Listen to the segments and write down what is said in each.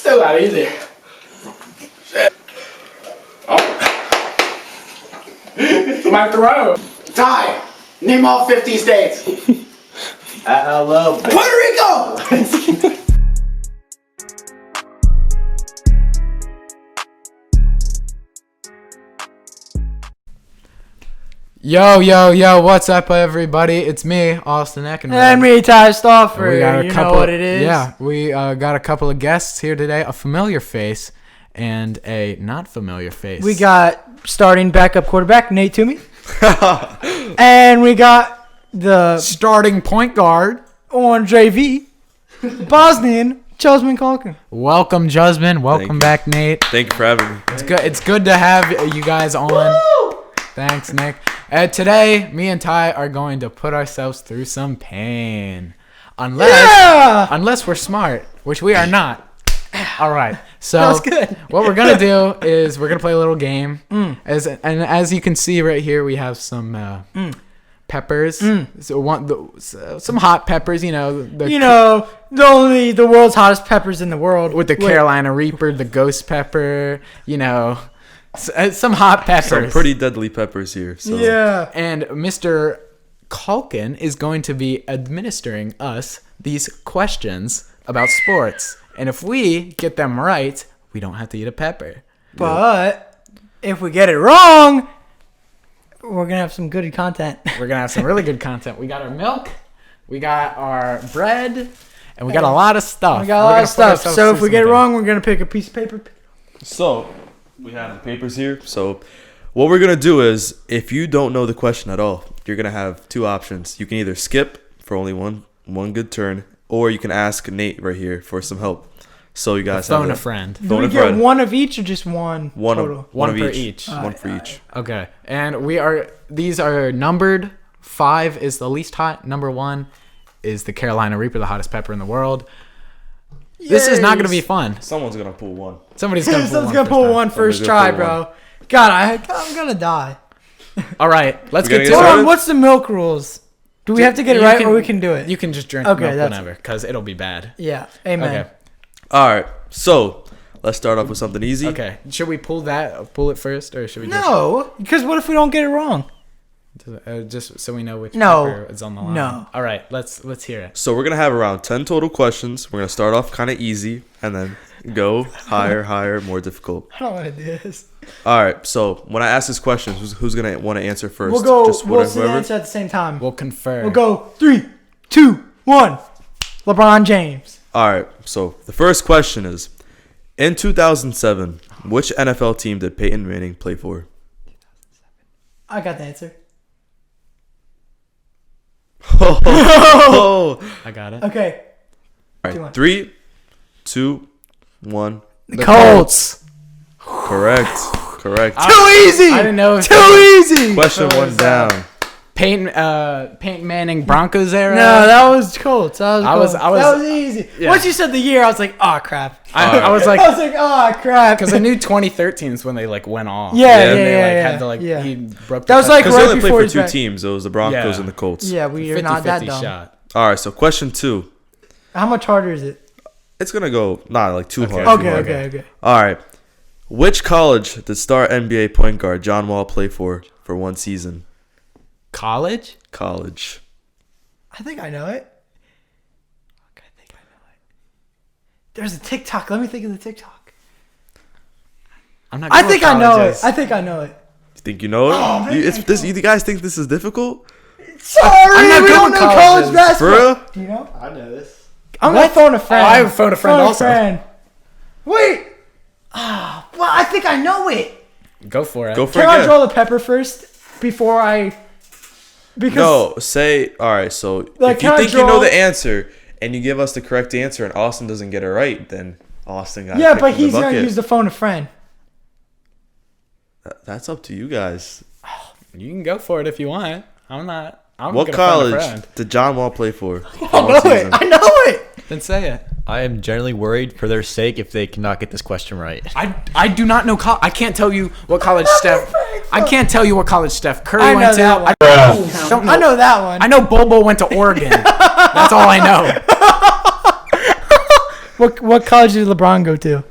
Still not easy. Shit. Oh. My throat. Ty, name all 50 states. Hello. Puerto Rico! Yo, what's up, everybody? It's me, Austin Eckenberg. And me, Ty Stauffer. We got a you couple, know what it is. Yeah, we got a couple of guests here today, a familiar face and a not familiar face. We got starting backup quarterback, Nate Toomey. And we got the starting point guard on JV, Bosnian, Chosman Kalkin. Welcome, Jusman. Welcome back, Nate. Thank you for having me. It's good to have you guys on. Woo! Thanks, Nick. Today, me and Ty are going to put ourselves through some pain. Unless we're smart, which we are not. All right. So That was good. what we're going to do is we're going to play a little game. As you can see right here, we have some peppers. So some hot peppers, the world's hottest peppers in the world. with the Carolina Reaper, the ghost pepper, some hot peppers. Some pretty deadly peppers here. So. Yeah. And Mr. Kalkin is going to be administering us these questions about sports. And if we get them right, we don't have to eat a pepper. But if we get it wrong, we're going to have some good content. We're going to have some really good content. We got our milk, we got our bread, and we got a lot of stuff. We got a lot of stuff. So if we get it wrong, we're going to pick a piece of paper. So, we have the papers here. So, what we're going to do is, if you don't know the question at all, you're going to have two options. You can either skip for only one good turn, or you can ask Nate right here for some help. So, you guys phone have a friend. Do we get one of each or just one total? One for of each. One for each. Okay. And these are numbered. 5 is the least hot. Number 1 is the Carolina Reaper, the hottest pepper in the world. This is not going to be fun. Someone's going to pull one. Somebody's going to pull one. Someone's going to pull one Somebody's first gonna try, pull bro. God, I'm going to die. All right. Let's We're get gonna to get Hold started? on, what's the milk rules? Do we have to get it right or we can do it? You can just drink Okay, milk that's- whenever because it'll be bad. Yeah, amen. Okay. All right. So, let's start off with something easy. Okay. Should we pull it first or should we just... No, because what if we don't get it wrong? Just so we know which No. pepper is on the line. No. All right. Let's hear it. So, we're going to have around 10 total questions. We're going to start off kind of easy and then go higher, more difficult. I don't want to do this. All right. So, when I ask this question, who's going to want to answer first? We'll go. Just We'll see the whoever? answer at the same time. We'll confer. We'll go 3, 2, 1. LeBron James. All right. So, the first question is, in 2007, which NFL team did Peyton Manning play for? I got the answer. Oh. I got it. Okay. All right. 3, 2, 1. The Colts. Correct. Too easy. I didn't know if Too easy. Question 1 down. Peyton Manning Broncos era. No, that was Colts. That was easy. Yeah. Once you said the year, I was like, oh crap. I was like, oh crap. because I knew 2013 is when they went off. Yeah, And they yeah, had to yeah. He broke. That was like Because they right only played before for his 2 back. teams. It was the Broncos Yeah. and the Colts. Yeah, we are not that dumb. shot. All right. So, question 2. How much harder is it? It's going to go not like too hard. too hard. Okay. All right. Which college did star NBA point guard John Wall play for one season? College. I think I know it. There's a TikTok. Let me think of the TikTok. I'm not. I good think with I know it. colleges. I think I know it. You think you know it? Oh, man, You guys think this is difficult? Sorry, I'm not we good don't with know colleges. college basketball. For real? Do you know? I know this. I'm gonna phone a friend. I would phone a friend also. Wait. Well, I think I know it. Go for it. Go for Can it I again. draw the pepper first before I? Because No, say, all right, so Like, if you can I think you know draw- the answer and you give us the correct answer and Austin doesn't get it right, then Austin got yeah, picked but in the he's gonna bucket. use the phone a friend. That's up to you guys. You can go for it if you want. I'm not. I'm What gonna phone a college friend. did John Wall play for? I know it. I know it. Then say it. I am generally worried for their sake if they cannot get this question right. I do not know. I can't tell you what college Steph. I can't tell you what college Steph Curry I know went to. that one. I don't know. I know that one. I know Bobo went to Oregon. That's all I know. What college did LeBron go to?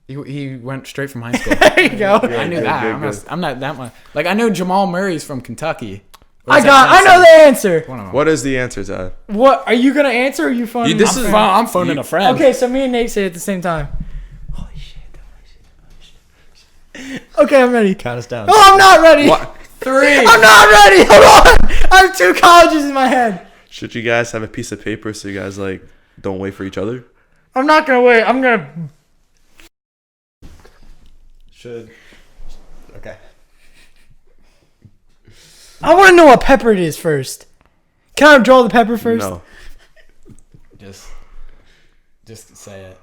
He went straight from high school. There you go. I knew that. I'm not that much. Like I know Jamal Murray's from Kentucky. Or is that I know the answer. One of them. What is the answer, Ty? What are you gonna answer? Or are you phoning? This is- I'm phoning a friend. Okay, so me and Nate say it at the same time. Holy shit! Okay, I'm ready. Count us down. Oh, I'm not ready. What? 3. I'm not ready. Hold on. I have 2 colleges in my head. Should you guys have a piece of paper so you guys like don't wait for each other? I'm not gonna wait. I'm gonna. Should. Okay. I want to know what pepper it is first. Can I draw the pepper first? No. Just say it.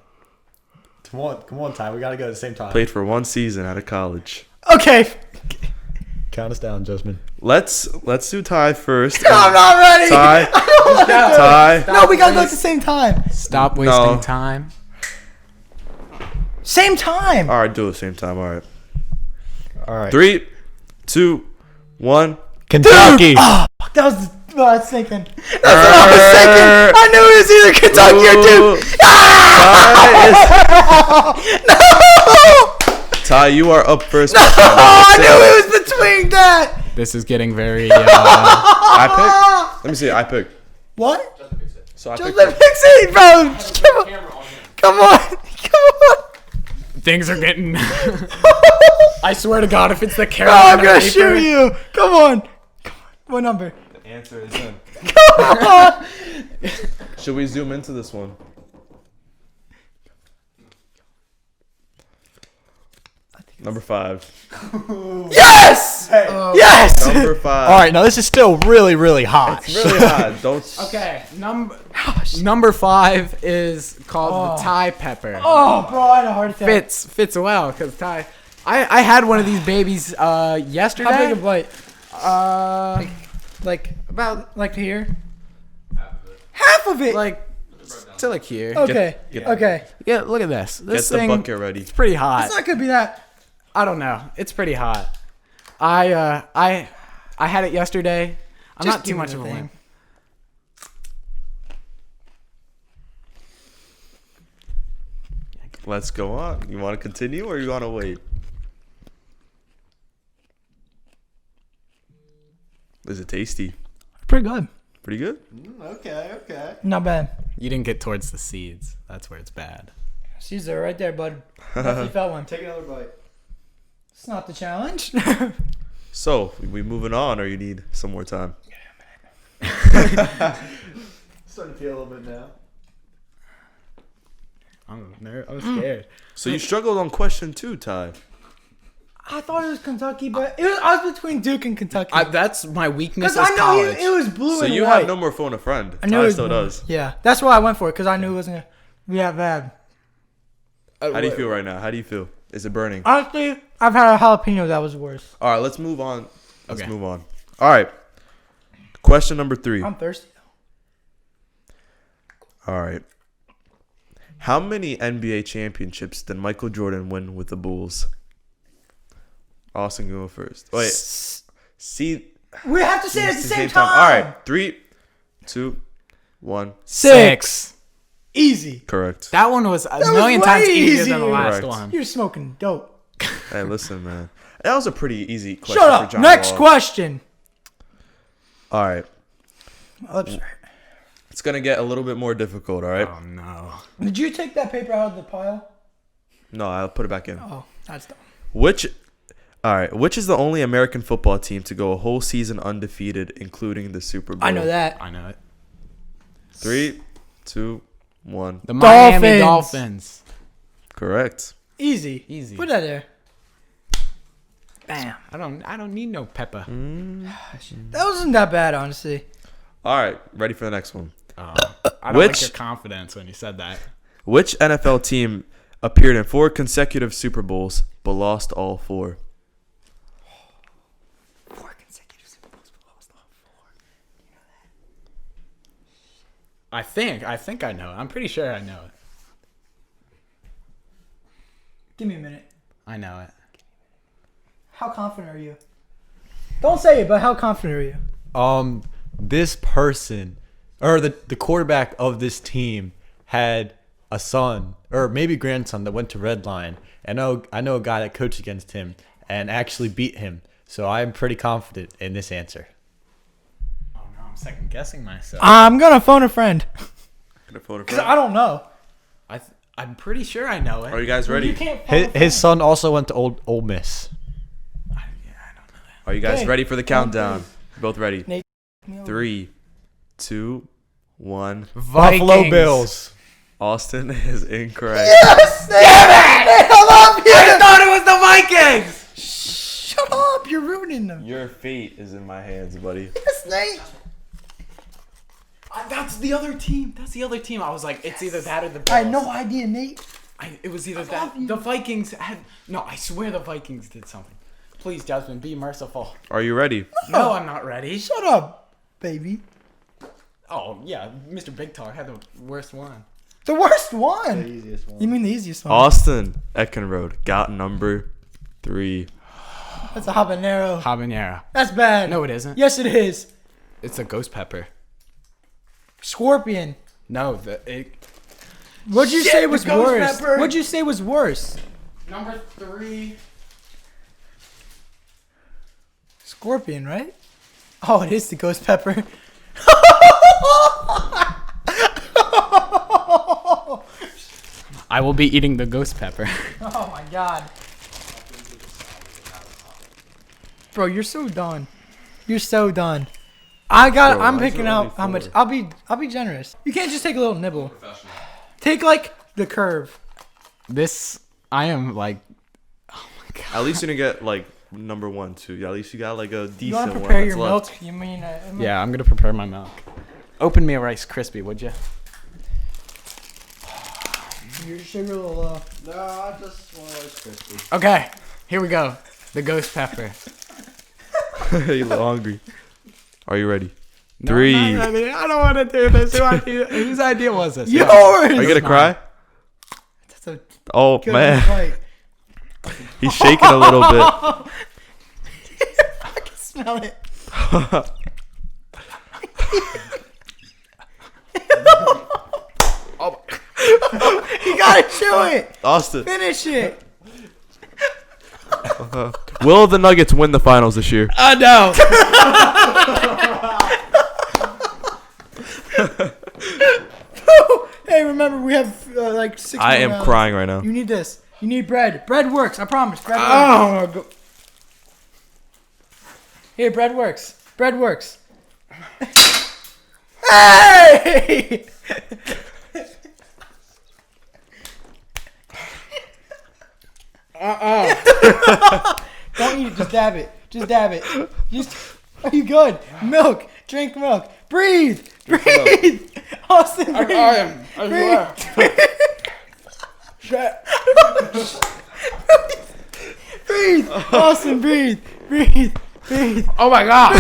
Come on, Ty. We gotta go at the same time. Played for 1 season out of college. Okay. Count us down, Justin. Let's do Ty first. I'm not ready. Ty. Ty. No, we gotta go at the same time. Stop wasting time. Same time. All right, do it at the same time. All right. All right. 3, 2, 1. Kentucky. Fuck, that was what I was thinking. That's what I was thinking. I knew it was either Kentucky or Duke. Ty, Ty, you are up first. Oh, I knew it was between that. This is getting very. I pick. Let me see. I pick. What? So I Just picked. fix it, bro. Come on. Things are getting. I swear to God, if it's the Bro, Carolina I'm gonna Reaper- shoot you. Come on. What number? The answer is in. Come on. Should we zoom into this one? Number 5. Yes. Yes. Number 5. All right, now this is still really, really hot. It's really hot. Don't. Okay, number 5 is called the Thai pepper. Oh, bro, I had a heart attack. Fits well because Thai. I had one of these babies yesterday. How big a bite? Like about Like here? Half of it. like to like here. Okay. get- Okay. Yeah, look at this. Get This the thing, bucket ready. it's pretty hot. It's not gonna be that. I don't know. It's pretty hot. I had it yesterday. I'm Just not too give me much the of a thing. wimp. Let's go on. You want to continue or you want to wait? Is it tasty? Pretty good. Pretty good. Okay. Not bad. You didn't get towards the seeds. That's where it's bad. Caesar, right there, bud. Definitely felt one. Take another bite. It's not the challenge. So, we moving on or you need some more time? Starting to feel a little bit now. I'm scared. So you struggled on question 2, Ty. I thought it was Kentucky, but I was between Duke and Kentucky. That's my weakness. Because Is I know college. it was blue So and you white. have no more phone a friend. I knew it Ty was still blue. does. Yeah, that's why I went for it because I knew it wasn't gonna be that bad. How do you feel right now? How do you feel? Is it burning? Honestly, I've had a jalapeno that was worse. All right, let's move on. Let's Okay. move on. All right. Question number 3. I'm thirsty. All right. How many NBA championships did Michael Jordan win with the Bulls? Austin, go first. Wait. See. We have to say it at the same time. All right. 3, 2, 1. 6. Easy. Correct. That one was a was million way times easier than the easier. last Correct. one. You're smoking dope. Hey, listen, man. That was a pretty easy question. Shut for up. John Next Wall. question. All right. My lips hurt. It's going to get a little bit more difficult, all right? Oh no. Did you take that paper out of the pile? No, I'll put it back in. Oh, that's dumb. Which is the only American football team to go a whole season undefeated, including the Super Bowl? I know that. I know it. 3, 2, 1. The Miami Dolphins. Dolphins. Correct. Easy. Easy. Put that there. Bam. I don't need no pepper. That wasn't that bad, honestly. All right, ready for the next one. I don't Which- like your confidence when you said that. Which NFL team appeared in 4 consecutive Super Bowls but lost all 4? 4 consecutive Super Bowls. Lost all 4. I think I know it. I'm pretty sure I know it. Give me a minute. I know it. How confident are you? Don't say it, but how confident are you? This person or the quarterback of this team had a son or maybe grandson that went to Red Line. And I know a guy that coached against him and actually beat him. So I'm pretty confident in this answer. Oh no, I'm second guessing myself. I'm gonna phone a friend Gonna phone a because friend? I don't know. I'm pretty sure I know it. Are you guys ready? You can't phone a friend. His son also went to Ole Miss. Are you guys Okay. ready for the countdown? Both ready? Nate. 3, 2, 1. Buffalo Vikings. Bills. Austin is incorrect. Yes! Damn it! I love you! I thought it was the Vikings. Shut up! You're ruining them. Your fate is in my hands, buddy. Yes, Nate. That's the other team. That's the other team. I was like, it's either that or the Bills. I had no idea, Nate. It was either that. The Vikings had. No, I swear the Vikings did something. Please, Jasmine, be merciful. Are you ready? No, I'm not ready. Shut up, baby. Oh yeah, Mr. Big Tar had the worst one. The worst one. Easiest one. You mean the easiest one? Austin Eckenrode got number 3. That's a habanero. Habanero. That's bad. No, it isn't. Yes, it is. It's a ghost pepper. Scorpion. No, What'd you Shit, say the was ghost worse? pepper. What'd you say was worse? number 3. Scorpion, right? Oh, it is the ghost pepper. I will be eating the ghost pepper. Oh my god. Bro, you're so done. You're so done. I'm why is picking there only out how much. 4? I'll be generous. You can't just take a little nibble. Take like the curve. I am like, At least you didn't get like number 1, 2. At least you got like a decent You want to one. prepare that's your left. milk? You mean yeah, I'm gonna prepare my milk. Open me a Rice Krispie, would you? your sugar a little low. No, I just want Rice Krispies. Okay, here we go. The ghost pepper. You look hungry. Are you ready? No, 3. I'm not ready. I don't want to do this. Whose idea was this? Yours. Are you gonna cry? That's a Oh good man, fight. he's shaking a little bit. I can smell it. You gotta chew it. Austin, Finish it. will the Nuggets win the finals this year? I know. Hey, remember we have like 6 I more am rounds. crying right now. You need this. You need bread. Bread works. I promise. Bread works. Oh, Here, bread works. Bread works. Hey! Don't eat it. Just dab it. Just dab it. Just. Are you good? Milk. Drink milk. Breathe. Breathe. Austin, breathe. I am. I swear. Breathe. Austin, breathe. Breathe. Breathe. Oh my god.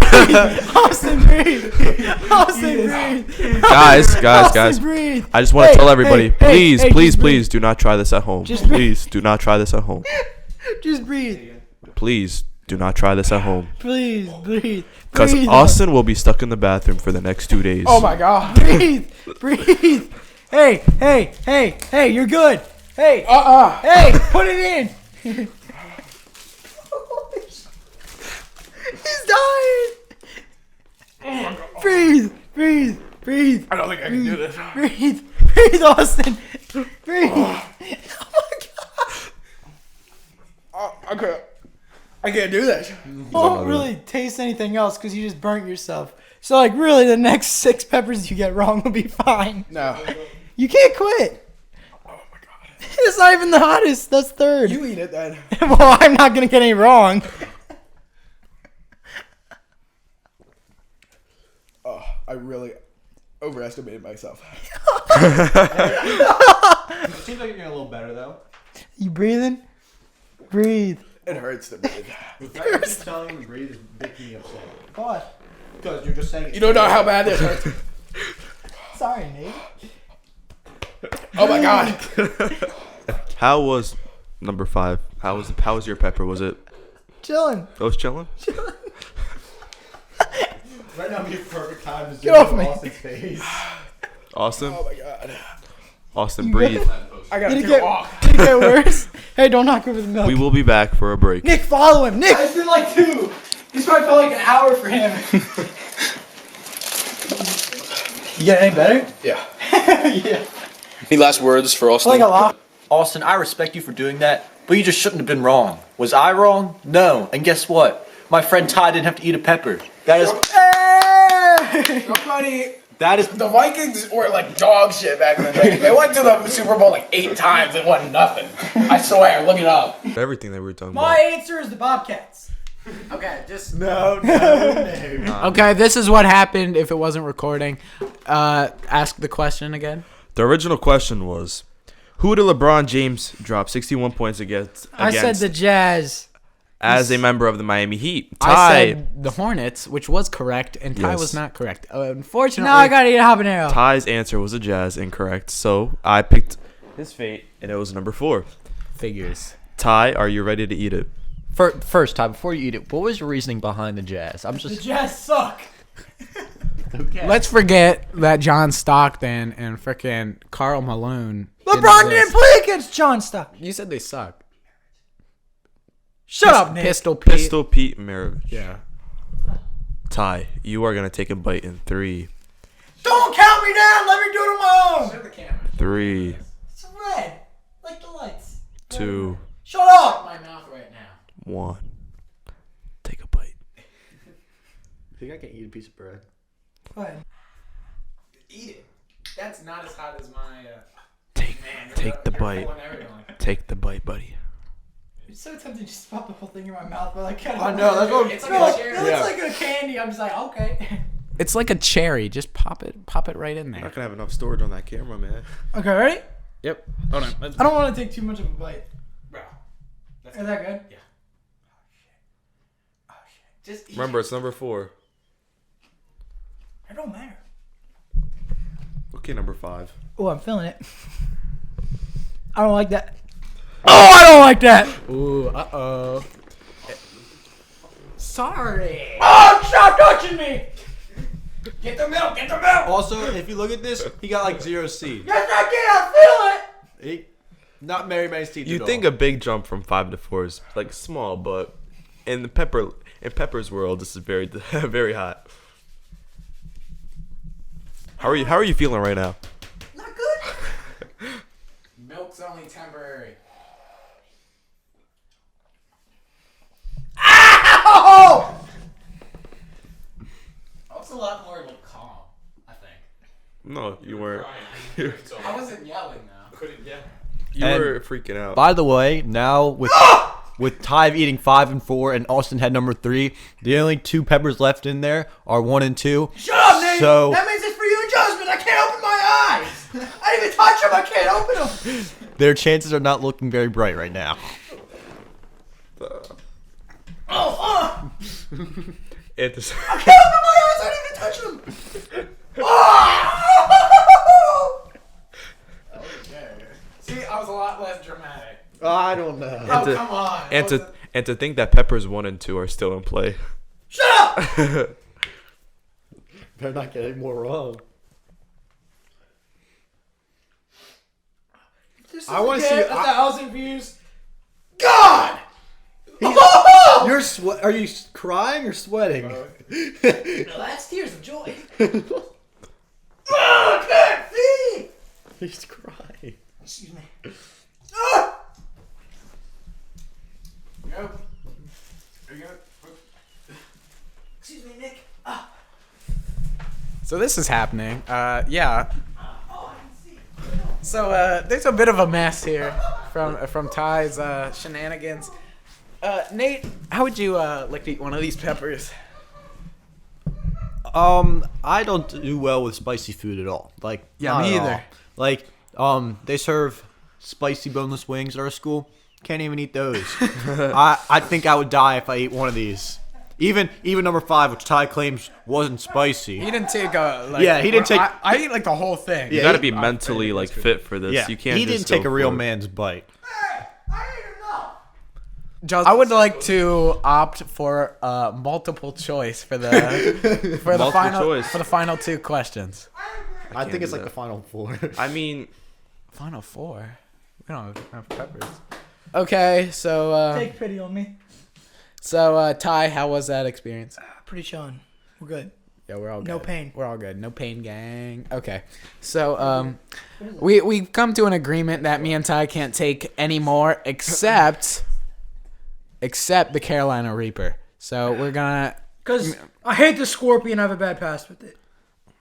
Austin, breathe. Austin, breathe. Guys, Austin, breathe. I just want to Hey, tell everybody, hey, hey, please, hey, please, just breathe. please do not try this at home. Just breathe. Please do not try this at home. Just breathe. Please do not try this at home. Please, breathe. Because Breathe. Austin will be stuck in the bathroom for the next 2 days. Oh my god. Breathe. Breathe. Hey, hey, hey, hey, you're good. Hey, hey, put it in. He's dying. Breathe, breathe, breathe. I don't think I can do this. Breathe, breathe, Austin. Breathe. Oh my god. I can't do this. Don't really taste anything else because you just burnt yourself. So like really the next 6 peppers you get wrong will be fine. No. You can't quit. Oh my god. It's not even the hottest. That's third. You eat it then. Well, I'm not gonna get any wrong. Oh, I really overestimated myself. It seems like you're getting a little better though. You breathing? Breathe. It hurts to breathe. The fact that you're telling me to breathe is making me upset. What? Because you're just saying it. You don't know how bad this hurts. Sorry, Nate. Oh my god. How was number 5? How was your pepper? Was it? Chilling. It was chilling. Right now would be a perfect time to Get off me. Austin's face. Austin, Oh my god. Austin, breathe. I gotta Did take it a walk. Did it get worse? Hey, don't knock over the milk. We will be back for a break. Nick, follow him. Nick. It's been like 2. This probably felt like an hour for him. You get any better? Yeah. Yeah. Any last words for Austin? Like a lot. Austin, I respect you for doing that, but you just shouldn't have been wrong. Was I wrong? No. And guess what? My friend Ty didn't have to eat a pepper. That is. Hey! Nobody. That is. The Vikings were like dog shit back in the day. They went to the Super Bowl like 8 times. It wasn't nothing. I swear. Look it up. Everything that we were talking My about. answer is the Bobcats. Okay, just No. okay. This is what happened if it wasn't recording. Ask the question again. The original question was, who did LeBron James drop 61 points against I said the Jazz. as a member of the Miami Heat? I Ty. said the Hornets, which was correct, and Ty Yes. was not correct. Unfortunately, Now I gotta eat a habanero. Ty's answer was a Jazz, incorrect. So I picked his fate, and it was number 4. figures. Ty, are you ready to eat it? First, Ty, before you eat it, what was your reasoning behind the Jazz? I'm The just. Jazz suck. Let's forget that John Stockton and frickin' Karl Malone. LeBron didn't play against John Stock. You said they suck. Shut up, Nick. Pistol Pete. Pistol Pete Maravich. Yeah. Ty, you are gonna take a bite in 3, Don't count me down. Let me do it on my own. the camera. 3, It's red, like the lights. 2, Shut up. My mouth right now. 1. Take a bite. I think I can eat a piece of bread. Go ahead. Eat it. That's not as hot as my. Take the bite. Take the bite, buddy. It's so tempting to just pop the whole thing in my mouth, but I can't. I know, that's what- It's No, like a it cherry. looks like a candy. I'm just like, okay. It's like a cherry. Just pop it right in Not there. gonna have enough storage on that camera, man. Okay, ready? Yep. Hold on. I don't want to take too much of a bite. Bro. Is that good? Yeah. Just eat. Remember, it's number 4. It don't matter. Okay, number 5. Oh, I'm feeling it. I don't like that. Oh, I don't like that. Ooh. Uh-oh. Sorry. Oh, stop touching me. Get the milk. Get the milk. Also, if you look at this, he got like 0 seed. Yes, I can. I feel it. Not Mary Man's teeth. You think a big jump from 5 to 4 is like small, but in Pepper's world, this is very very hot. How are you feeling right now? Not good. Milk's only temporary. Oh! That's a lot more like calm, I think. No, you weren't. I wasn't yelling though. You And- were freaking out. By the way, now with Ty eating 5 and 4 and Austin had number 3, the only 2 peppers left in there are 1 and 2. Shut up, Nate. So That means it's for you and Justin. I can't open my eyes. I didn't even touch them. I can't open them. their chances are not looking very bright right now. It is- I can't open my eyes. I didn't even touch them. See, I was a lot less dramatic. I don't know. and to- Come on. and to think that Peppers 1 and 2 are still in play. Shut up. Better not get any more wrong. I want to see. 1,000 views. God. You're Are you crying or sweating? No, that's tears of joy. I can't see. He's crying. Excuse me. Excuse me, Nick. So this is happening. Yeah. So there's a bit of a mess here from Ty's shenanigans. Nate, how would you like to eat one of these peppers? I don't do well with spicy food at all. Like, Yeah, not me at all. either. Like, they serve spicy boneless wings at our school. Can't even eat those. I think I would die if I ate one of these. Even number 5, which Ty claims wasn't spicy. He didn't take a like. Yeah, he didn't take- I ate like the whole thing. You Yeah, gotta he- be mentally like fit for this. Yeah, You can't. he just didn't take go a real for it. man's bite. I would like to opt for multiple choice for the Multiple final choice. for the final 2 questions. I can't think it's do like that. the final 4. I mean, Final four. We don't have peppers. Okay, so Take pity on me. Ty, how was that experience? Pretty chillin'. We're good. Yeah, we're all good. No pain. We're all good. No pain, gang. Okay, so we've come to an agreement that me and Ty can't take any more except the Carolina Reaper. So we're gonna. Because I hate the scorpion. I have a bad past with it.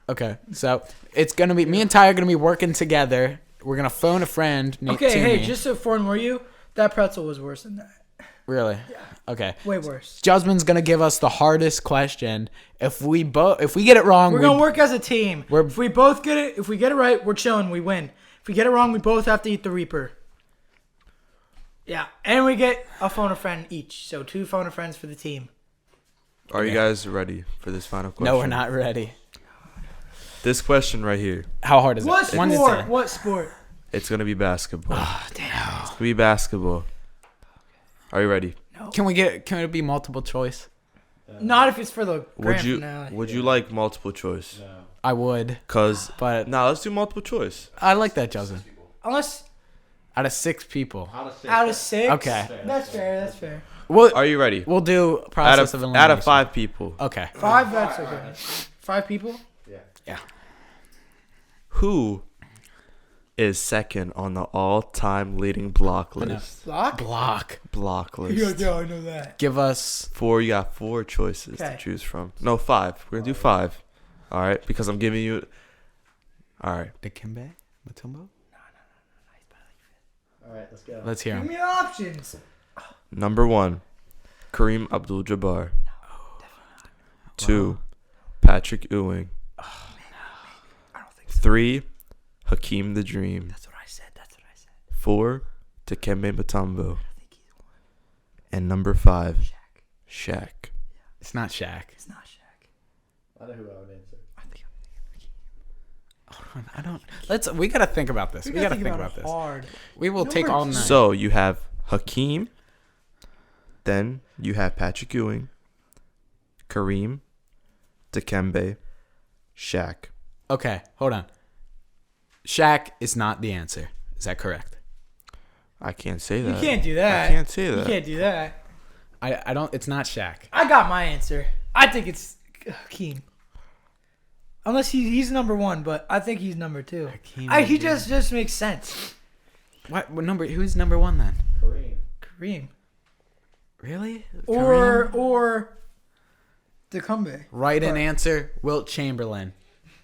Okay, so it's gonna be me and Ty are gonna be working together. We're gonna phone a friend. Okay, to hey, me. just to forewarn you, that pretzel was worse than that. Really? Yeah. Okay. Way worse. Jasmine's gonna give us the hardest question. If we get it wrong, We're gonna work as a team. We're- If we both get it, if we get it right, we're chilling. We win. If we get it wrong, we both have to eat the Reaper. Yeah, and we get a phone a friend each. So 2 phone a friends for the team. Are you guys ready for this final question? No, we're not ready. This question right here. How hard is What it? 1 to sport? 10. What sport? It's gonna be basketball. Oh, damn. It's gonna be basketball. Are you ready? Can it be multiple choice? Not if it's for the grand Would finale. you like multiple choice? I would, Cause but let's do multiple choice. I like that, Jasmine. Unless Out of 6 people. out of 6. Okay. That's fair. That's fair. Are you ready? We'll do Out process of of elimination. 5 people, Okay. 5. That's okay. 5 people. Yeah. who is second on the all-time leading block list? Block. Block list. Yeah, I know that. Give us. You got 4 choices to Okay. choose from. No, 5. We're gonna do 5. All right, because I'm giving you. All right. Dikembe Mutombo? All right, let's go. Let's hear Give him. me the options. Number 1, Kareem Abdul-Jabbar. 2, Patrick Ewing. 3, Hakeem the Dream. That's what I said. 4, Dikembe Mutombo. And number 5, Shaq. It's not Shaq. It's not Shaq. I know who I would answer. I don't. We gotta think about this. We gotta think about this. Hard. We will take all night. So you have Hakeem. Then you have Patrick Ewing, Kareem, Dikembe, Shaq. Okay, hold on. Shaq is not the answer. Is that correct? I can't say You that. can't do that. I can't say You that. can't do that. I don't. It's not Shaq. I got my answer. I think it's Hakeem. Unless he's number 1, but I think he's number 2. Hakeem He just makes sense. What number? Who's number 1 then? Kareem. Really? Or Dikembe. Right in answer. Wilt Chamberlain.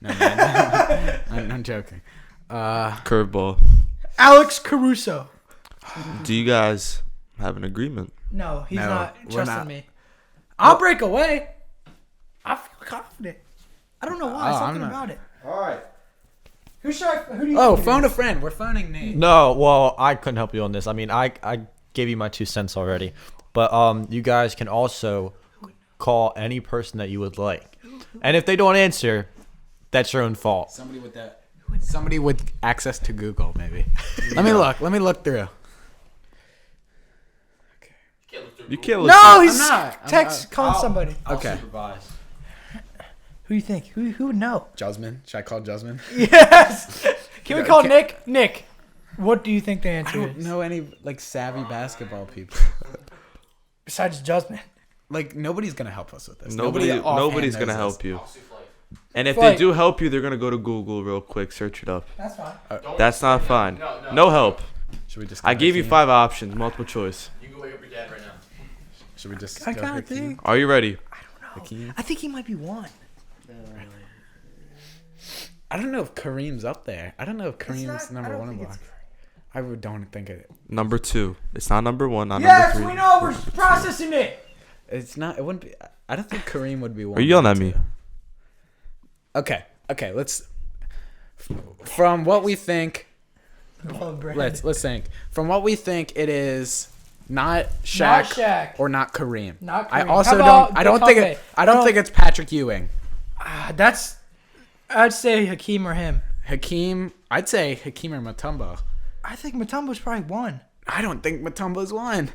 No, I'm joking. Curveball. Alex Caruso. Do you guys have an agreement? No, he's No, not we're trusting not. me. I'll break away. I feel confident. I don't know why. Oh, I'm Something not- about it. All right. Who do you Oh, think it phone is? a friend. We're phoning Nate. No, well, I couldn't help you on this. I mean, I gave you my 2 cents already, but you guys can also call any person that you would like, and if they don't answer, that's your own fault. Somebody with access to Google, maybe. Let me look. Let me look through. You can't look. No, he's not. calling somebody. Okay. Who do you think? Who would know? Jasmine. Should I call Jasmine? Yes. Can we call Okay. Nick? Nick, what do you think the I answer don't is? know any savvy basketball people. Besides Jasmine. Nobody's gonna help us with this. Nobody's offhand gonna knows help this. you. And if Flight. they do help you, they're gonna go to Google real quick, search it up. That's fine. That's not fine. No help. Should we just? I gave you 5 options, multiple choice. You can wake up your dad right now. Should we just? I go kind of Hakeem? think. Are you ready? Hakeem? I think he might be 1. I don't know if Kareem's up there. I don't know if It's Kareem's not- I number don't 1 in think block. it's- I don't think it. Number 2. It's not number 1, not Yes, number 3. we know. We're processing it. It's not. It wouldn't be. I don't think Kareem would be 1. Are you yelling at me? Okay. Let's. From what we think, let's think. From what we think, it is not Shaq, Not Shaq. or not Kareem. Not I Kareem. also How about don't. I don't think Dikembe? it. I don't think it's Patrick Ewing. I'd say Hakeem or him. Hakeem. I'd say Hakeem or Mutombo. I think Mutombo's probably 1. I don't think Mutombo's 1.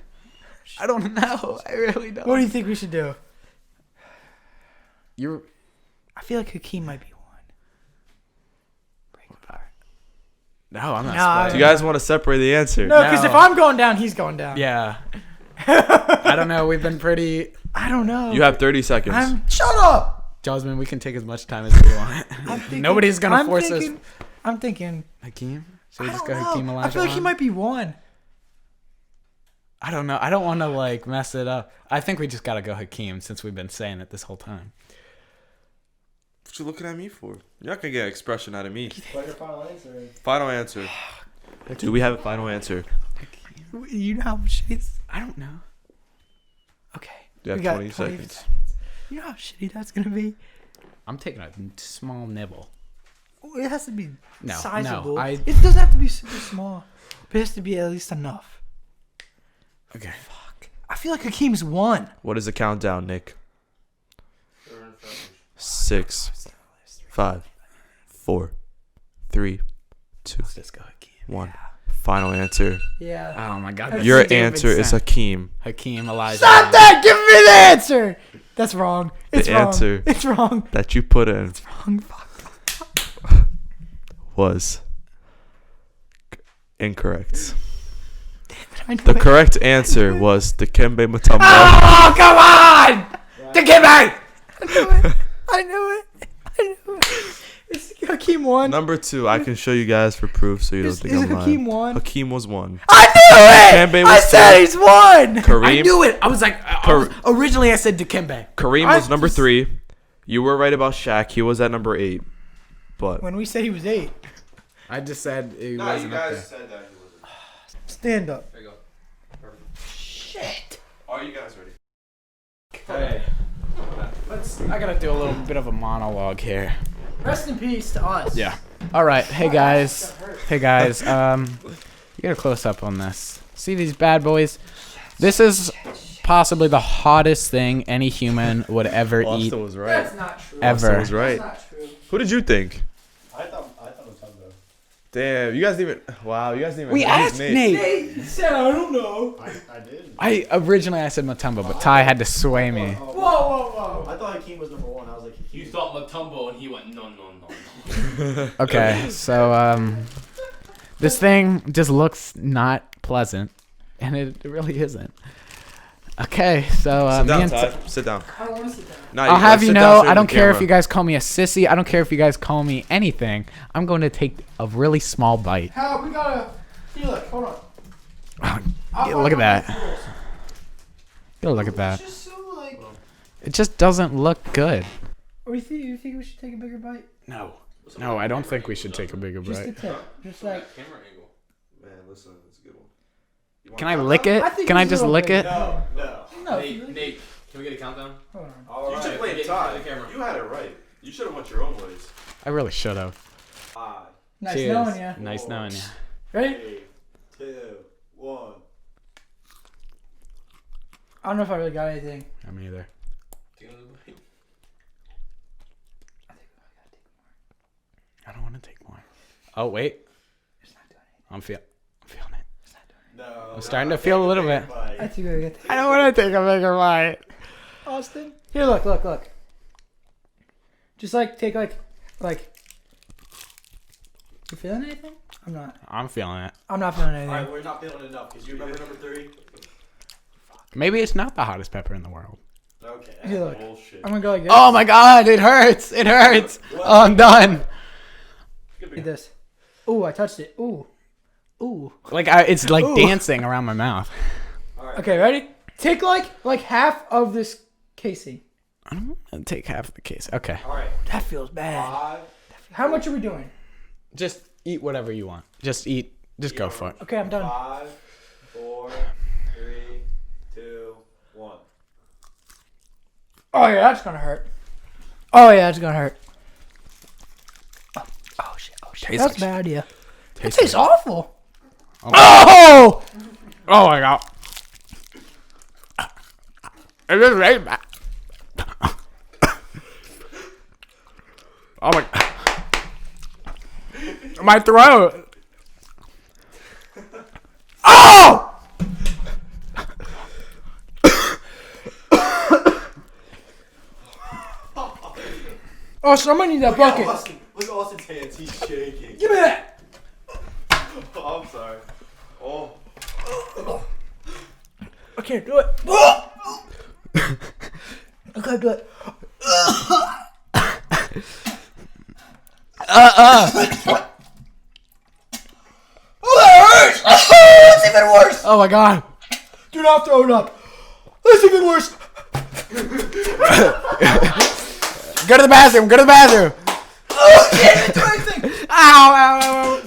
I don't know. I really don't. What do you think we should do? You're. I feel like Hakeem might be 1. Break apart. No, I'm not Nah, Do splitting. you guys want to separate the answer? No, because if No. I'm going down, he's going down. Yeah. I don't know. We've been pretty. I don't know. You have 30 seconds. Shut up. Jasmine, we can take as much time as we want. Nobody's gonna I'm force thinking, us. I'm thinking. Hakeem? Should we I just don't go know. Hakeem Elijah? I feel like he might be one. I don't know. I don't want to like mess it up. I think we just gotta go Hakeem since we've been saying it this whole time. What you looking at me for? You're not gonna get an expression out of me. What's your final answer? Final answer. Do we have a final answer? You know how shitty. I don't know. Okay. You have We got 20 seconds. You know how shitty that's gonna be. I'm taking a small nibble. It has to be No, sizable. no. It doesn't have to be super small. But it has to be at least enough. Okay. I feel like Hakeem's one. What is the countdown, Nick? 6, 5, 4, 3, 2, Let's go Hakeem. 1. Final answer. Yeah. Oh my God. Your stupid answer is sound. Hakeem. Hakeem Elijah. Stop that! Give me the answer. That's wrong. It's The wrong. answer. It's wrong. That you put in Wrong. Fuck. was incorrect. I know The it. correct answer was Dikembe Mutombo. Oh, come on! Dikembe! I knew it. I knew it. I knew it. Is Hakeem one? Number 2, I can show you guys for proof so you don't Is think I'm Hakeem lying. one? Hakeem was 1. I knew it! Dikembe I was said 2. he's one! Kareem, I knew it. I was like, originally I said Dikembe. Kareem I was number just- 3. You were right about Shaq. He was at number 8. But When we said he was 8. I just said he wasn't up there. said that he wasn't. Stand up. There you go. Shit. Are you guys ready? Hey. I gotta do a little bit of a monologue here. Rest in peace to us. Yeah. All right. Hey guys. Hey guys. You get a close up on this. See these bad boys? This is possibly the hottest thing any human would ever eat Austin was right. That's not true. Austin ever. was right. That's not true. Who did you think? I thought it was Tumbo. Damn, you guys didn't even. Wow, you guys didn't even. We know his asked name. Nate. He said, I don't know. I did. I originally I said Matumbo, but Ty had to sway me. Whoa, whoa, whoa. I thought Hakeem was number 1. I was like, You thought Matumbo, and he went, no, no, no. Okay, so this thing just looks not pleasant, and it really isn't. Okay, so Sit me down, and Ty. Sit down. I don't want to sit down. Nah, I'll have sit you down know, straight I to don't the care if camera. you guys call me a sissy. I don't care if you guys call me anything. I'm going to take a really small bite. How we gotta. Here, look, hold on. Yeah, look at that. Yeah, look at that. It's just so like. It just doesn't look good. Or you think we should take a bigger bite? No. No, I don't think we should take a bigger Just bite. the tip. Just like. Camera angle. Man, listen, it's a good one. Can I lick it? I think Can I it's a just little lick big. it? no. No. Nate, can we get a countdown? Hold on. All You should right. play Get Ty. the camera. You had it right. You should have went your own ways. I really should have. 5, Nice Cheers. knowing you. Nice knowing you. Ready? 3, 2, 1. I don't know if I really got anything. I'm either. I don't want to take more. Oh wait. I'm feeling it. No. I'm starting to feel a little bit. I think I get I don't want to take a bigger bite. Austin. Here, look. Just like take like. You feeling anything? I'm not. I'm feeling it. I'm not feeling anything. Alright, we're not feeling enough because you remember number 3? Maybe it's not the hottest pepper in the world. Okay. Here, look. Bullshit. I'm gonna go like this. Oh my god, it hurts. It hurts. Oh, I'm done. Look at this. Ooh, I touched it. Ooh. Like it's like dancing around my mouth. Okay, ready? Take like half of this casing. I'm gonna take half of the case. Okay. Alright. That feels bad. 5, How much are we doing? Just eat whatever you want. Just eat. Just go for it. Okay, I'm done. 5, 4, 3, 2, 1. Oh yeah, that's gonna hurt. Oh yeah, that's gonna hurt. Oh shit. Tastes That's bad, yeah. It Tastes tastes awful. Oh! Oh my god. It is very bad. Oh my. My throat. Oh! Oh, somebody need that bucket. Austin, look at Austin's hands. He's shaking. Give me that. sorry. Oh. I can't do it. I can't do it. Oh, that hurts! Oh, it's even worse! Oh my god. Do not throw it up. That's even worse. Go to the bathroom. Go to the bathroom. Oh, I can't even do anything. Ow, ow, ow, ow.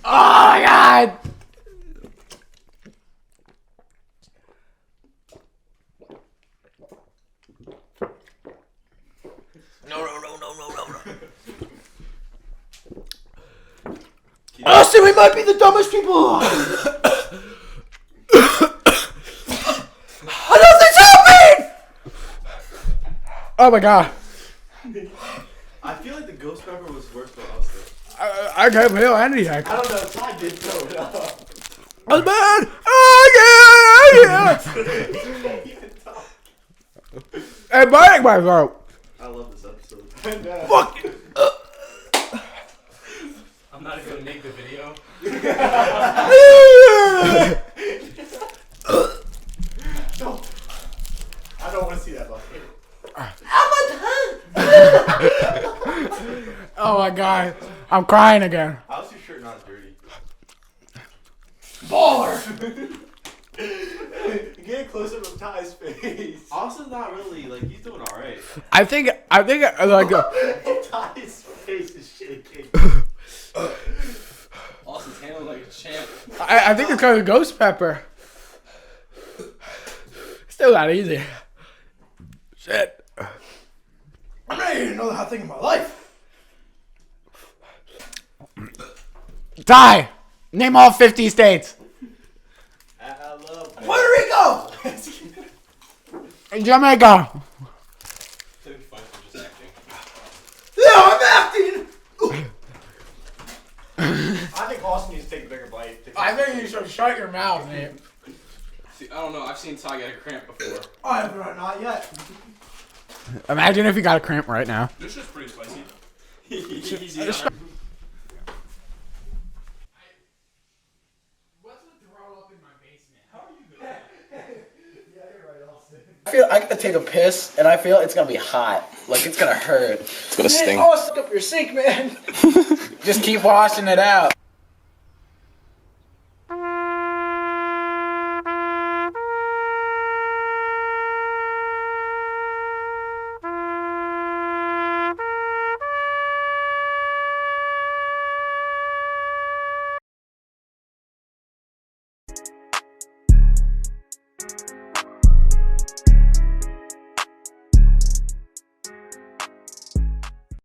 Oh my god. Austin, we might be the dumbest people alive. Nothing's happening. Oh my god. I feel like the ghost pepper was worse for Austin. I can't feel anything. I don't know. Ty did throw it up. I'm bad. Oh yeah, yeah. Hey, biting my throat. I love this episode. Fuck. I'm not even gonna make the video. I don't want to see that bucket. Oh my god. I'm crying again. How's your shirt not dirty? Baller! Get a close up of Ty's face. Austin's not really, like, he's doing alright. I think like Ty's face is shaking. Austin's handled like a champ. I think it's because of ghost pepper. Still not easy. Shit. I'm not even know that thing in my life. Ty, name all 50 states. I love that. Puerto Rico. Jamaica. It'd be fun for just acting. Yeah, I'm acting. I think Austin needs to take a bigger bite. I think you should shut your mouth, mate. See, I don't know. I've seen Ty get a cramp before. I have not yet. Imagine if you got a cramp right now. This is pretty spicy. Easy. I feel I gotta take a piss, and I feel it's gonna be hot. Like it's gonna hurt. It's gonna sting. Oh, suck up your sink, man. Just keep washing it out.